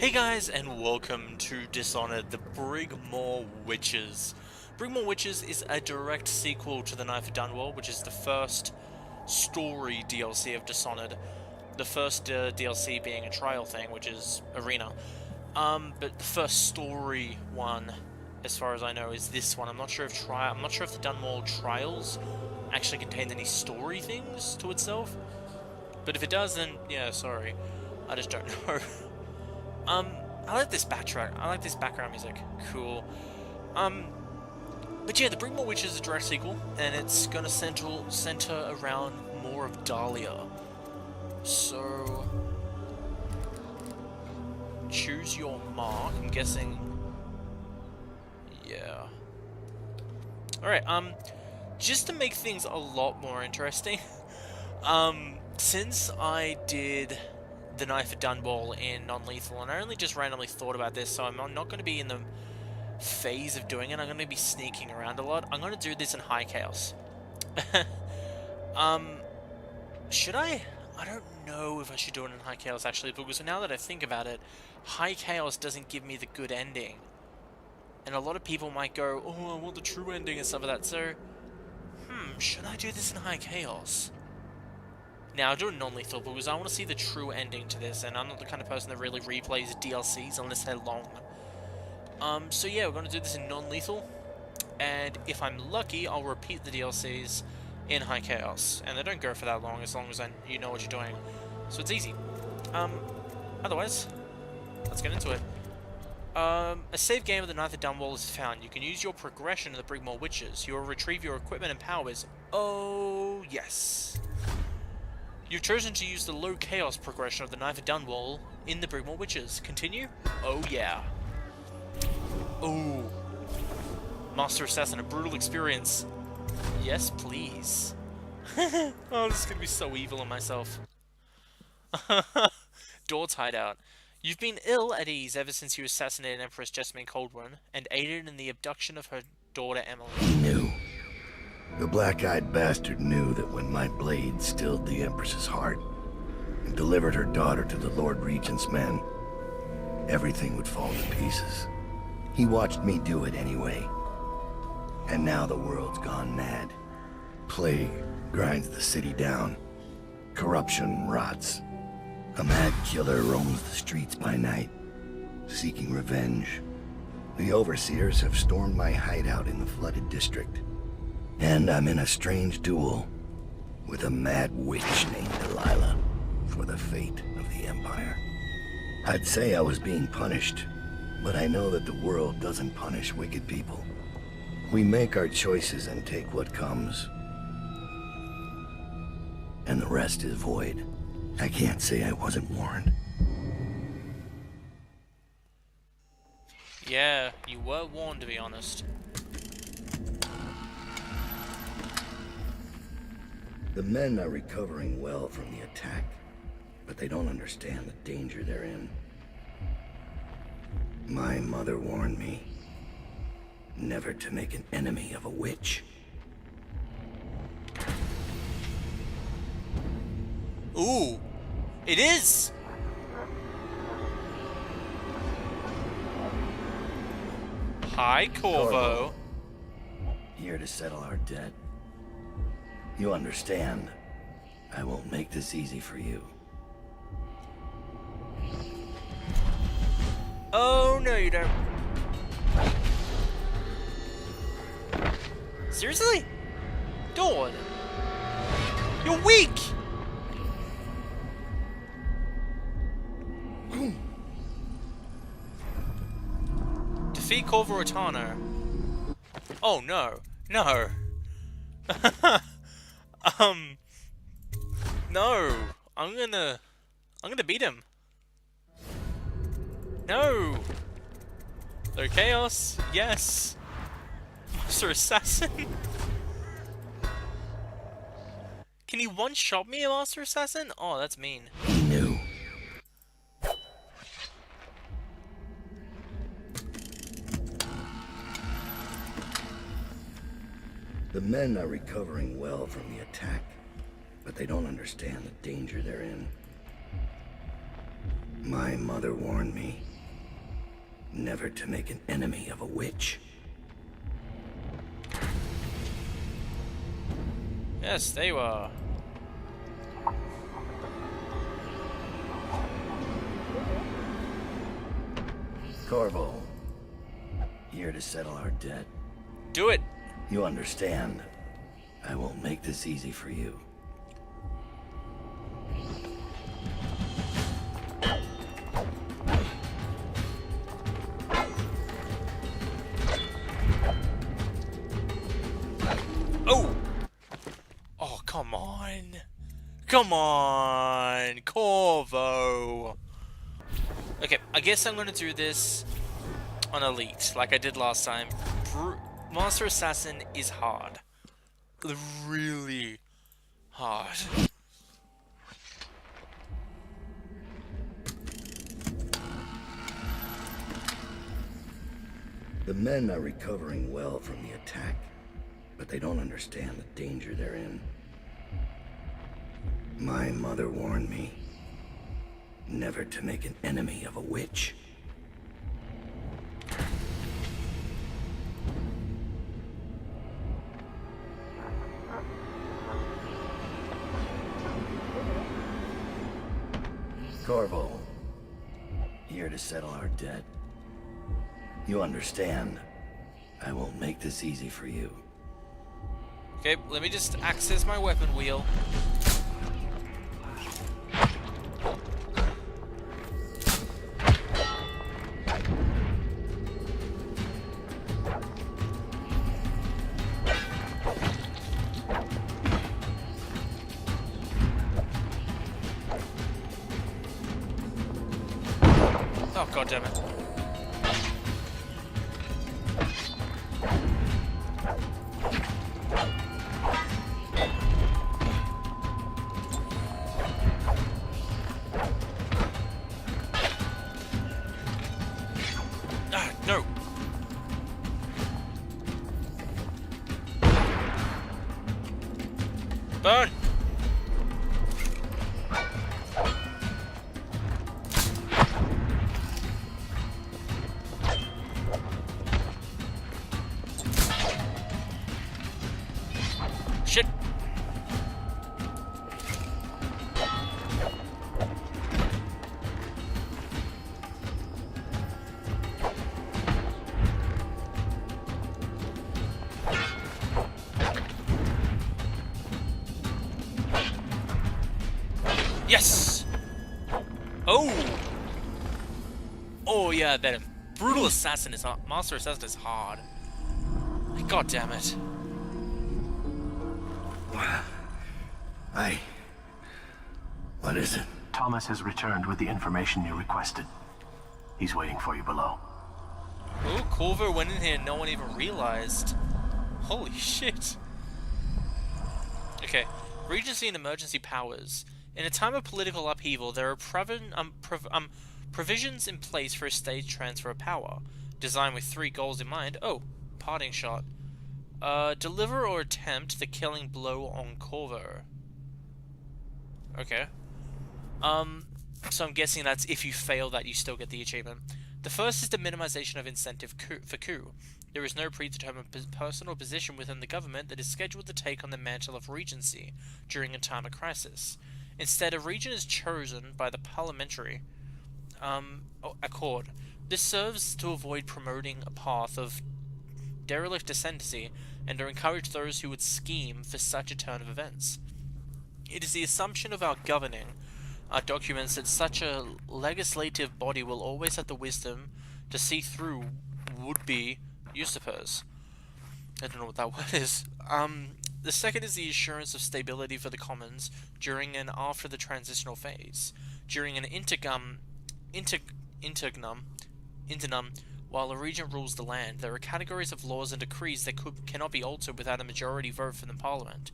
Hey guys, and welcome to Dishonored, the Brigmore Witches. Brigmore Witches is a direct sequel to the Knife of Dunwall, which is the first story DLC of Dishonored. The first DLC being a trial thing, which is Arena. But the first story one, as far as I know, is this one. I'm not sure if the Dunwall Trials actually contained any story things to itself. But if it does, then yeah, sorry. I just don't know. I like this backtrack. I like this background music. Cool. But yeah, the Brigmore Witches is a direct sequel, and it's gonna center around more of Dahlia. So choose your mark. I'm guessing. Yeah. Alright, just to make things a lot more interesting, since I did the Knife of Dunwall in non-lethal, and I only just randomly thought about this, so I'm not going to be in the phase of doing it. I'm going to be sneaking around a lot. I'm going to do this in High Chaos. Should I? I don't know if I should do it in High Chaos, actually, because now that I think about it, High Chaos doesn't give me the good ending. And a lot of people might go, oh, I want the true ending and stuff like that, so... should I do this in High Chaos? Now, I'll do it non-lethal because I want to see the true ending to this, and I'm not the kind of person that really replays DLCs unless they're long. So yeah, we're going to do this in non-lethal, and if I'm lucky, I'll repeat the DLCs in High Chaos, and they don't go for that long as you know what you're doing. So it's easy. Otherwise, let's get into it. A save game of the Knife of Dunwall is found. You can use your progression of the Brigmore Witches. You will retrieve your equipment and powers. Oh, yes. You've chosen to use the low chaos progression of the Knife of Dunwall in the Brigmore Witches. Continue? Oh yeah. Oh. Master Assassin, a brutal experience. Yes, please. Oh, this is gonna be so evil on myself. Daud's hideout. You've been ill at ease ever since you assassinated Empress Jessamine Coldburn and aided in the abduction of her daughter Emily. He knew. The black-eyed bastard knew that when my blade stilled the Empress's heart and delivered her daughter to the Lord Regent's men, everything would fall to pieces. He watched me do it anyway. And now the world's gone mad. Plague grinds the city down. Corruption rots. A mad killer roams the streets by night, seeking revenge. The overseers have stormed my hideout in the flooded district. And I'm in a strange duel with a mad witch named Delilah for the fate of the Empire. I'd say I was being punished, but I know that the world doesn't punish wicked people. We make our choices and take what comes. And the rest is void. I can't say I wasn't warned. Yeah, you were warned, to be honest. The men are recovering well from the attack, but they don't understand the danger they're in. My mother warned me never to make an enemy of a witch. Ooh, it is! Hi, Corvo. Here to settle our debt. You understand, I won't make this easy for you. Oh, no you don't. Seriously? Daud? You're weak! Defeat Corvo Attano. Oh no. No. No. I'm gonna beat him. No. Low chaos. Yes. Master Assassin. Can he one-shot me, a Master Assassin? Oh, that's mean. He knew. The men are recovering well from the attack, but they don't understand the danger they're in. My mother warned me Never to make an enemy of a witch. Yes, they were. Corvo, here to settle our debt. Do it. You understand, I won't make this easy for you. Oh! Oh, come on. Come on, Corvo. Okay, I guess I'm gonna do this on Elite, like I did last time. Master Assassin is hard. Really hard. The men are recovering well from the attack, but they don't understand the danger they're in. My mother warned me never to make an enemy of a witch. Corvo, here to settle our debt. You understand, I won't make this easy for you. Okay, let me just access my weapon wheel. Oh, God damn it. Ah, no. Burn. Shit. Yes. Oh. Oh yeah, that brutal assassin is hard. Master assassin is hard. God damn it. What is it? Thomas has returned with the information you requested. He's waiting for you below. Oh, Corvo went in here and no one even realized. Holy shit. Okay, Regency and emergency powers. In a time of political upheaval, there are provisions in place for a stage transfer of power, designed with 3 goals in mind. Oh, parting shot. Deliver or attempt the killing blow on Corvo. Okay. So I'm guessing that's if you fail that you still get the achievement. The first is the minimization of incentive for coup. There is no predetermined personal position within the government that is scheduled to take on the mantle of regency during a time of crisis. Instead, a regent is chosen by the parliamentary accord. This serves to avoid promoting a path of derelict ascendancy and to encourage those who would scheme for such a turn of events. It is the assumption of our governing documents that such a legislative body will always have the wisdom to see through would-be usurpers. I don't know what that word is. The second is the assurance of stability for the commons during and after the transitional phase. During an internum, while a regent rules the land, there are categories of laws and decrees that cannot be altered without a majority vote from the parliament.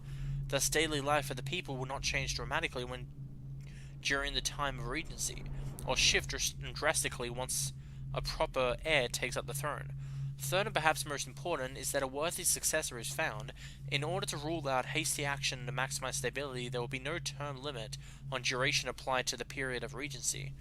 Thus, daily life of the people will not change dramatically during the time of regency, or shift drastically once a proper heir takes up the throne. Third, and perhaps most important, is that a worthy successor is found. In order to rule out hasty action and to maximize stability, there will be no term limit on duration applied to the period of regency.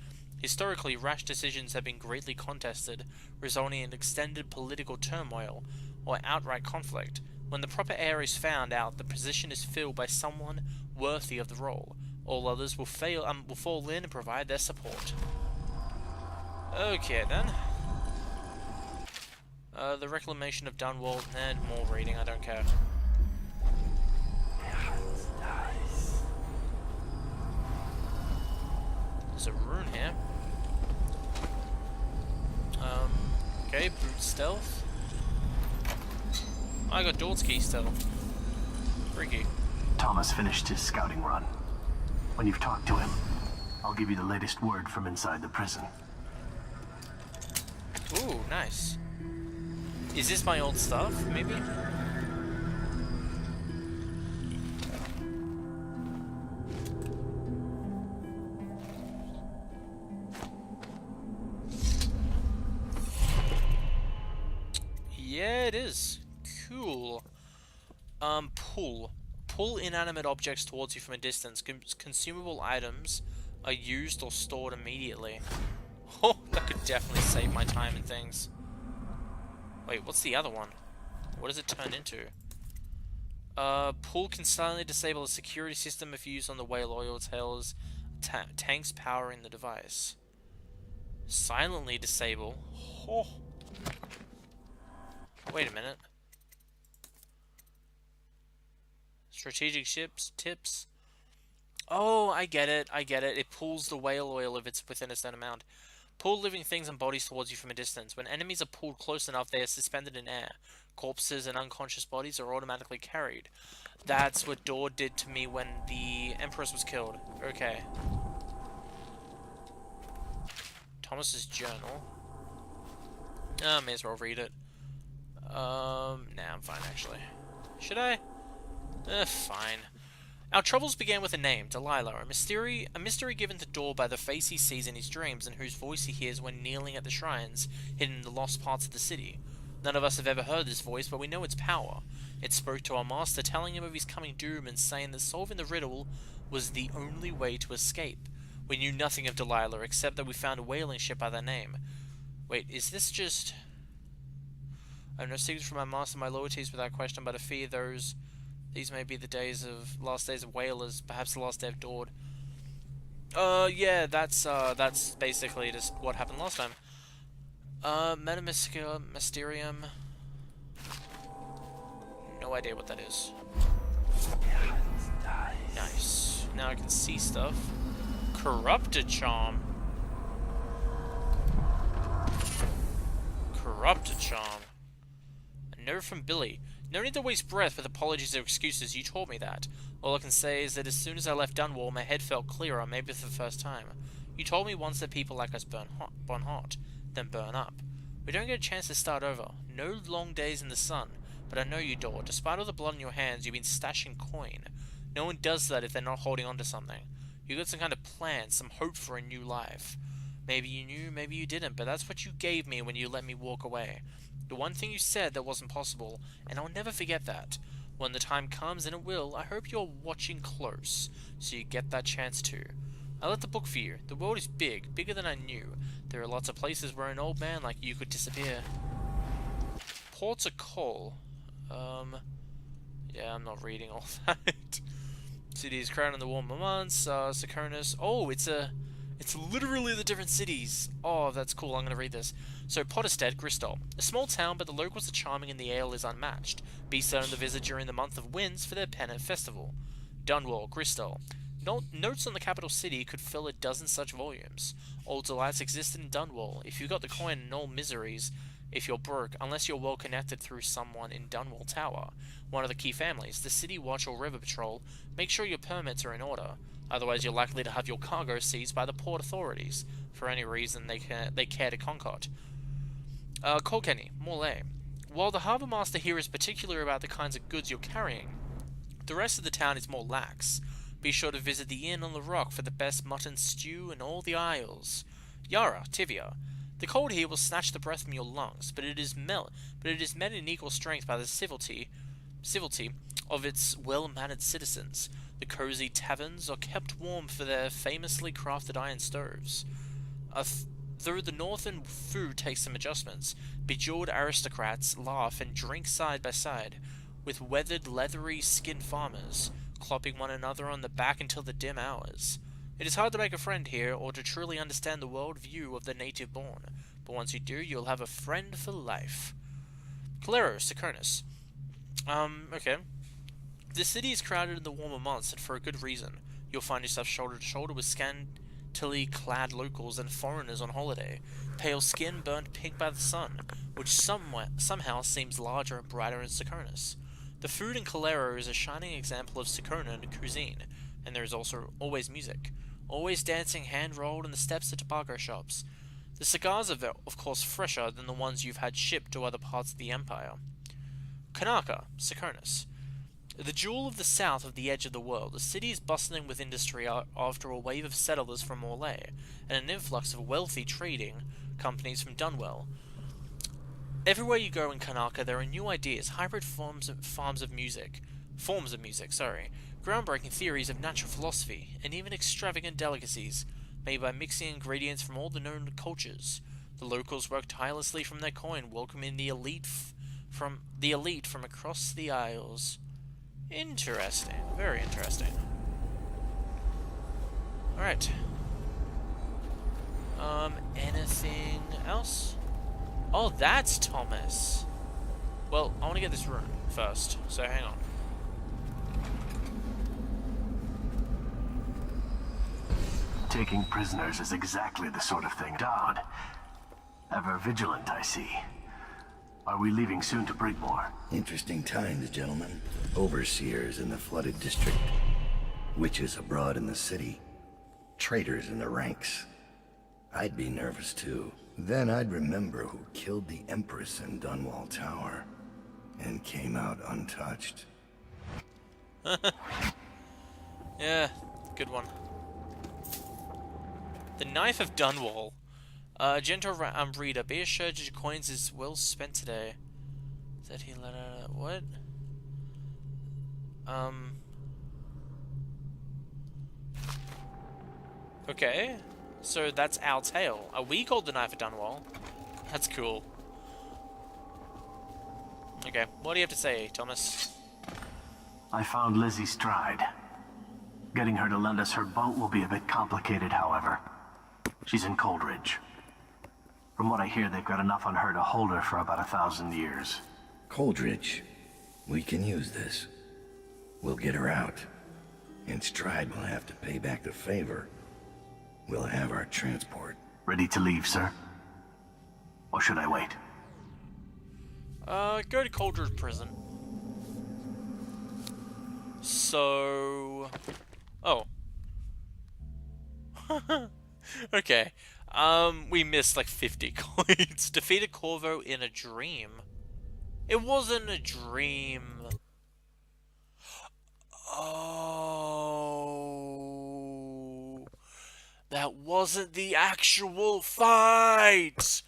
Historically, rash decisions have been greatly contested, resulting in extended political turmoil or outright conflict. When the proper heir is found out, the position is filled by someone worthy of the role. All others will fall in and provide their support. Okay then. The reclamation of Dunwall and more reading, I don't care. There's a rune here. Okay, brute stealth. I got Daud's key still. Freaky. Thomas finished his scouting run. When you've talked to him, I'll give you the latest word from inside the prison. Ooh, nice. Is this my old stuff, maybe? Yeah, it is. Cool. Pull. Pull inanimate objects towards you from a distance. Consumable items are used or stored immediately. Oh, that could definitely save my time and things. Wait, what's the other one? What does it turn into? Pull can silently disable a security system if used on the whale oil tails tanks powering the device. Silently disable? Oh. Wait a minute. Strategic ships, tips. Oh, I get it, It pulls the whale oil if it's within a certain amount. Pull living things and bodies towards you from a distance. When enemies are pulled close enough, they are suspended in air. Corpses and unconscious bodies are automatically carried. That's what Daud did to me when the Empress was killed. Okay. Thomas's journal. May as well read it. Nah, I'm fine actually. Should I? Fine. Our troubles began with a name, Delilah, a mystery given to Daud by the face he sees in his dreams and whose voice he hears when kneeling at the shrines hidden in the lost parts of the city. None of us have ever heard this voice, but we know its power. It spoke to our master, telling him of his coming doom and saying that solving the riddle was the only way to escape. We knew nothing of Delilah, except that we found a whaling ship by that name. Wait, is this just... I have no secrets from my master, my loyalties without question, but I fear these may be the last days of whalers, perhaps the last day of Daud. Yeah, that's basically just what happened last time. Metamystica, Mysterium. No idea what that is. Nice. Now I can see stuff. Corrupted Charm. Corrupted Charm. A note from Billy. No need to waste breath with apologies or excuses, you told me that. All I can say is that as soon as I left Dunwall, my head felt clearer, maybe for the first time. You told me once that people like us burn hot, then burn up. We don't get a chance to start over. No long days in the sun. But I know you, Daud. Despite all the blood in your hands, you've been stashing coin. No one does that if they're not holding on to something. You got some kind of plan, some hope for a new life. Maybe you knew, maybe you didn't, but that's what you gave me when you let me walk away. The one thing you said that wasn't possible, and I'll never forget that. When the time comes, and it will, I hope you're watching close, so you get that chance too. I let the book for you. The world is big, bigger than I knew. There are lots of places where an old man like you could disappear. Ports of Call. Yeah, I'm not reading all that. Cities crowned in the warmer months, Sakonis. Oh, it's literally the different cities. Oh, that's cool. I'm going to read this. So, Potterstead, Gristol. A small town, but the locals are charming and the ale is unmatched. Be certain to visit during the month of winds for their pennant festival. Dunwall, Gristol. Notes on the capital city could fill a dozen such volumes. All delights existed in Dunwall. If you got the coin and all miseries, if you're broke, unless you're well connected through someone in Dunwall Tower. One of the key families, the City Watch or River Patrol. Make sure your permits are in order. Otherwise, you're likely to have your cargo seized by the port authorities, for any reason they care to concoct. Colkenny, Morlaix. While the harbour master here is particular about the kinds of goods you're carrying, the rest of the town is more lax. Be sure to visit the inn on the rock for the best mutton stew in all the isles. Yara, Tivia. The cold here will snatch the breath from your lungs, but it is met in equal strength by the civility of its well-mannered citizens. The cozy taverns are kept warm for their famously crafted iron stoves. Though the northern food takes some adjustments, bejeweled aristocrats laugh and drink side by side, with weathered, leathery skinned farmers, clopping one another on the back until the dim hours. It is hard to make a friend here, or to truly understand the world view of the native born, but once you do, you'll have a friend for life. Calero, Securnus. Okay. The city is crowded in the warmer months, and for a good reason. You'll find yourself shoulder to shoulder with scantily clad locals and foreigners on holiday, pale skin burnt pink by the sun, which somehow seems larger and brighter in Securnus. The food in Calero is a shining example of Secernan cuisine, and there is also always music, always dancing hand-rolled in the steps of tobacco shops. The cigars are, of course, fresher than the ones you've had shipped to other parts of the Empire. Kanaka, Securnus. The jewel of the south of the edge of the world, the city is bustling with industry after a wave of settlers from Morlaix, and an influx of wealthy trading companies from Dunwall. Everywhere you go in Kanaka, there are new ideas, hybrid forms of music, groundbreaking theories of natural philosophy, and even extravagant delicacies, made by mixing ingredients from all the known cultures. The locals work tirelessly from their coin, welcoming the elite from across the Isles. Interesting. Very interesting. Alright. Anything else? Oh, that's Thomas. Well, I want to get this rune first, so hang on. Taking prisoners is exactly the sort of thing. Daud. Ever vigilant, I see. Are we leaving soon to Brigmore? Interesting times, gentlemen. Overseers in the flooded district. Witches abroad in the city. Traitors in the ranks. I'd be nervous too. Then I'd remember who killed the Empress in Dunwall Tower. And came out untouched. Yeah, good one. The Knife of Dunwall. Gentle reader, be assured your coins is well spent today. Said he let out what? Okay. So that's our tale. Are we called the Knife of Dunwall? That's cool. Okay, what do you have to say, Thomas? I found Lizzie Stride. Getting her to lend us her boat will be a bit complicated, however. She's in Coldridge. From what I hear, they've got enough on her to hold her for about 1,000 years. Coldridge. We can use this. We'll get her out. And Stride will have to pay back the favor. We'll have our transport. Ready to leave, sir? Or should I wait? Go to Coldridge Prison. So... Oh. Okay. We missed like 50 coins. Defeated Corvo in a dream. It wasn't a dream. Oh. That wasn't the actual fight.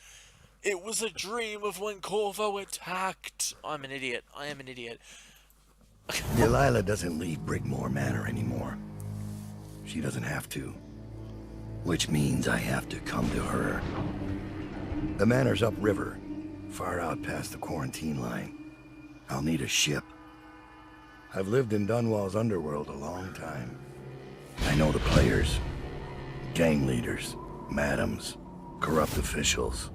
It was a dream of when Corvo attacked. I'm an idiot. I am an idiot. Delilah doesn't leave Brigmore Manor anymore. She doesn't have to. Which means I have to come to her. The manor's upriver, far out past the quarantine line. I'll need a ship. I've lived in Dunwall's underworld a long time. I know the players. Gang leaders, madams, corrupt officials.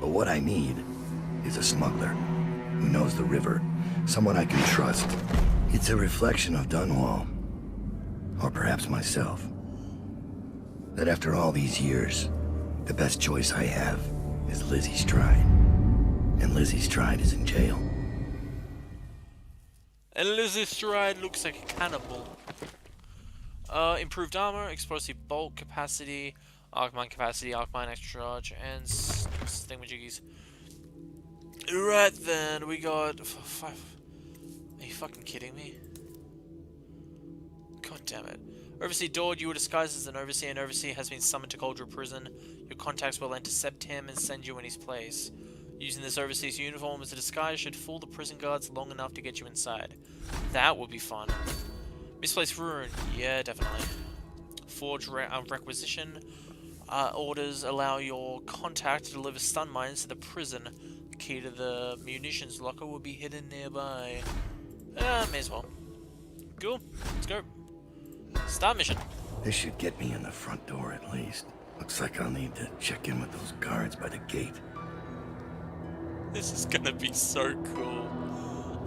But what I need is a smuggler who knows the river, someone I can trust. It's a reflection of Dunwall, or perhaps myself. That after all these years, the best choice I have is Lizzie Stride. And Lizzie Stride is in jail. And Lizzie Stride looks like a cannibal. Improved armor, explosive bolt capacity, Arkmine capacity, Arkmine extra charge, and thingamajiggies. Right then, we got 5. Are you fucking kidding me? God damn it. Overseer Daud, you were disguised as an overseer, and overseer has been summoned to Coldridge Prison. Your contacts will intercept him and send you in his place. Using this overseer's uniform as a disguise should fool the prison guards long enough to get you inside. That would be fun. Misplaced rune, yeah, definitely. Forge requisition. orders allow your contact to deliver stun mines to the prison. The key to the munitions locker will be hidden nearby. May as well. Cool. Let's go. Start mission. This should get me in the front door at least. Looks like I'll need to check in with those guards by the gate. This is gonna be so cool.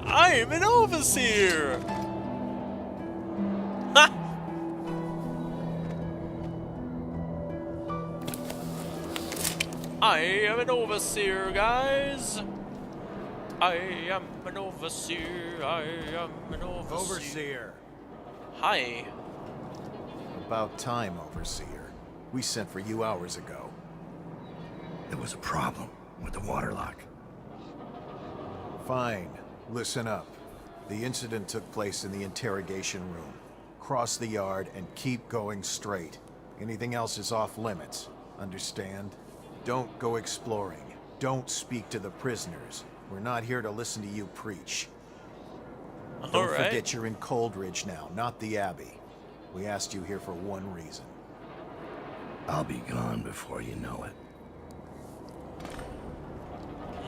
I'm an overseer! Ha! I am an overseer, guys! I am an overseer, I am an overseer. Overseer. Hi. About time, Overseer. We sent for you hours ago. There was a problem with the waterlock. Fine. Listen up. The incident took place in the interrogation room. Cross the yard and keep going straight. Anything else is off limits. Understand? Don't go exploring. Don't speak to the prisoners. We're not here to listen to you preach. Don't forget you're in Coldridge now, not the Abbey. We asked you here for one reason. I'll be gone before you know it.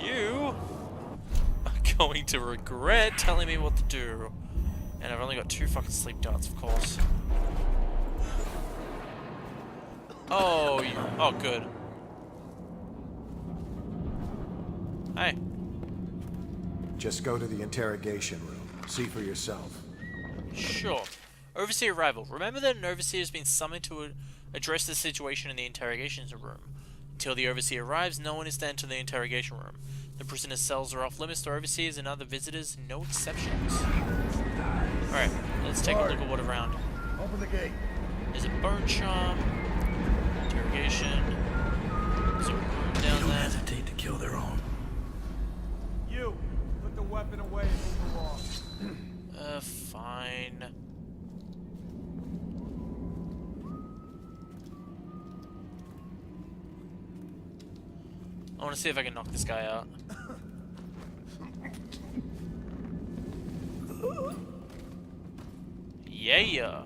You are going to regret telling me what to do. And I've only got 2 fucking sleep darts, of course. Oh, you... Oh, good. Hey. Just go to the interrogation room. See for yourself. Sure. Overseer arrival. Remember that an overseer has been summoned to address the situation in the interrogation room. Until the overseer arrives, no one is to enter the interrogation room. The prisoner's cells are off limits to overseers and other visitors, no exceptions. Alright, let's take a look at what around. Open the gate. There's a bone shop, interrogation, there's a room down Don't there. hesitate to kill their own. You, put the weapon away and move along. Fine. I want to see if I can knock this guy out. Yeah.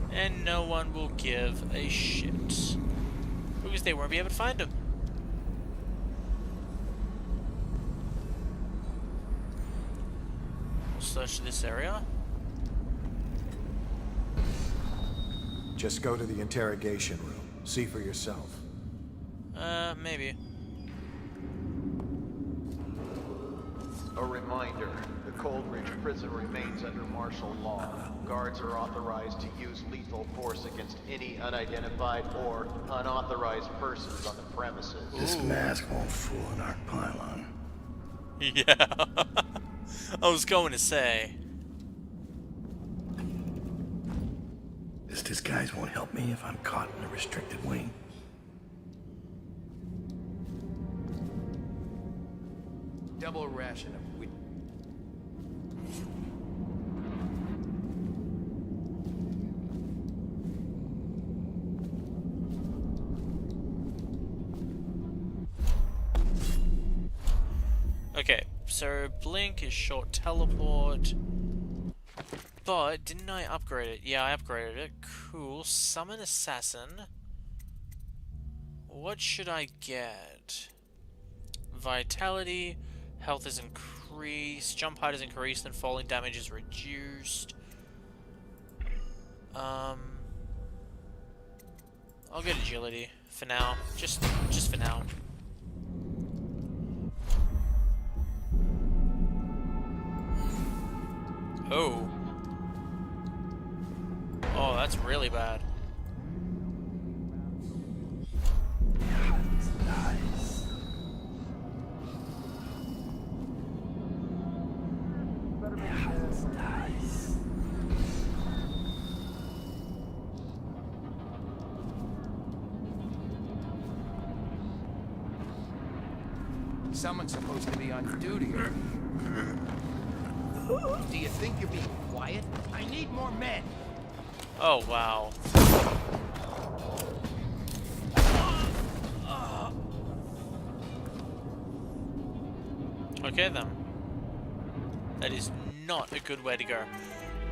And no one will give a shit. Because they won't be able to find him. We'll search this area. Just go to the interrogation room. See for yourself. Maybe. A reminder, the Coldridge prison remains under martial law. Guards are authorized to use lethal force against any unidentified or unauthorized persons on the premises. This mask won't fool an arc pylon. Yeah. I was going to say. This disguise won't help me if I'm caught in a restricted wing. Double ration of wheat. Okay, so blink is short teleport. But didn't I upgrade it? Yeah, I upgraded it. Cool. Summon assassin. What should I get? Vitality. Health is increased. Jump height is increased and falling damage is reduced. I'll get agility for now. Just for now. Oh. Oh, that's really bad. Someone's supposed to be on duty. Do you think you're being quiet? I need more men. Oh, wow. Okay, then. That is not a good way to go.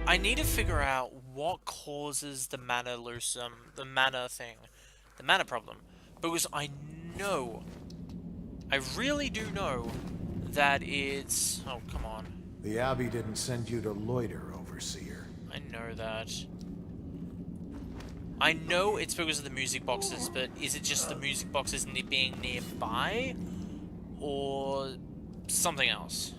I need to figure out what causes the mana the mana thing. The mana problem. Because I know, I really do know that it's... Oh, come on. The Abbey didn't send you to loiter, Overseer. I know that. I know it's because of the music boxes, but is it just the music boxes being nearby? Or something else?